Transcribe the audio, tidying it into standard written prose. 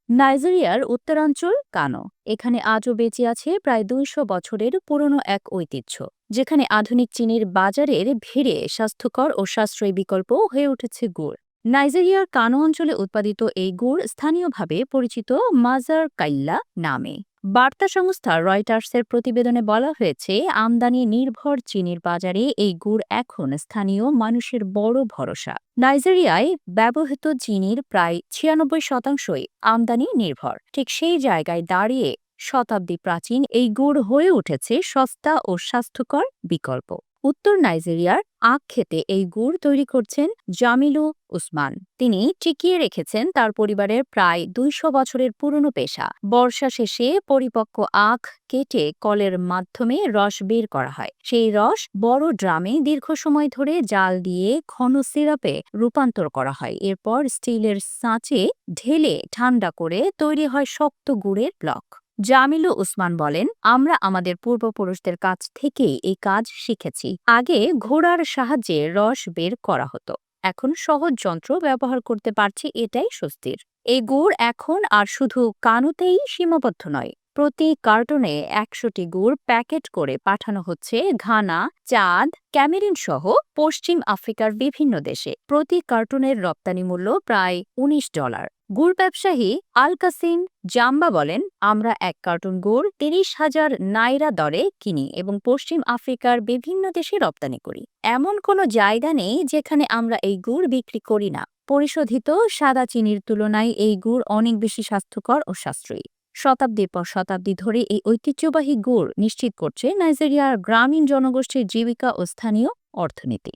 নাইজেরিয়ার উত্তরাঞ্চল কানো। এখানে আজও বেঁচে আছে প্রায় ২০০ বছরের পুরনো এক ঐতিহ্য, যেখানে আধুনিক চীনের বাজারের ভিড়ে স্বাস্থ্যকর ও সাশ্রয়ী বিকল্প হয়ে উঠেছে গুড়। নাইজেরিয়ার কানো অঞ্চলে উৎপাদিত এই গুড় স্থানীয়ভাবে পরিচিত মাজার কাইল্লা নামে। বার্তা সংস্থা রয়টার্সের প্রতিবেদনে বলা হয়েছে, আমদানি নির্ভর চীনের বাজারে এই গুড় এখন স্থানীয় মানুষের বড় ভরসা। নাইজেরিয়ায় ব্যবহৃত চিনির প্রায় ৯৬% আমদানি নির্ভর। ঠিক সেই জায়গায় দাঁড়িয়ে শতাব্দী প্রাচীন এই গুড় হয়ে উঠেছে সস্তা ও স্বাস্থ্যকর বিকল্প। উত্তর নাইজেরিয়ার আখ খেতে এই গুড় তৈরি করছেন জামিলু উসমান। তিনি টিকিয়ে রেখেছেন তার পরিবারের প্রায় ২০০ বছরের পুরনো পেশা। বর্ষা শেষে পরিপক্ক আখ কেটে কলের মাধ্যমে রস বের করা হয়। সেই রস বড় ড্রামে দীর্ঘ সময় ধরে জাল দিয়ে ঘন সিরাপে রূপান্তর করা হয়। এরপর স্টিলের ছাঁচে ঢেলে ঠান্ডা করে তৈরি হয় শক্ত গুড়ের ব্লক। জামিলু উসমান বলেন, আমরা আমাদের পূর্বপুরুষদের কাছ থেকে এই কাজ শিখেছি। আগে ঘোড়ার সাহায্যে রস বের করা হতো, এখন সহজ যন্ত্র ব্যবহার করতে পারছি, এটাই স্বস্তির। এই গুড় এখন আর শুধু কানুতেই সীমাবদ্ধ নয়। প্রতি কার্টনে ১০০টি গুড় প্যাকেট করে পাঠানো হচ্ছে ঘানা, চাঁদ, ক্যামেরুন সহ পশ্চিম আফ্রিকার বিভিন্ন দেশে। প্রতি কার্টনের রপ্তানি মূল্য প্রায় $১৯। গুড় ব্যবসায়ী আল-কাসিম জাম্বা বলেন, আমরা এক কার্টন গুড় ৩০,০০০ নাইরা দরে কিনি এবং পশ্চিম আফ্রিকার বিভিন্ন দেশে রপ্তানি করি। এমন কোনো জায়গা নেই যেখানে আমরা এই গুড় বিক্রি করি না। পরিশোধিত সাদা চিনির তুলনায় এই গুড় অনেক বেশি স্বাস্থ্যকর ও সাশ্রয়ী। শতাব্দীর পর শতাব্দী ধরে এই ঐতিহ্যবাহী গুড় নিশ্চিত করছে নাইজেরিয়ার গ্রামীণ জনগোষ্ঠীর জীবিকা ও স্থানীয় অর্থনীতি।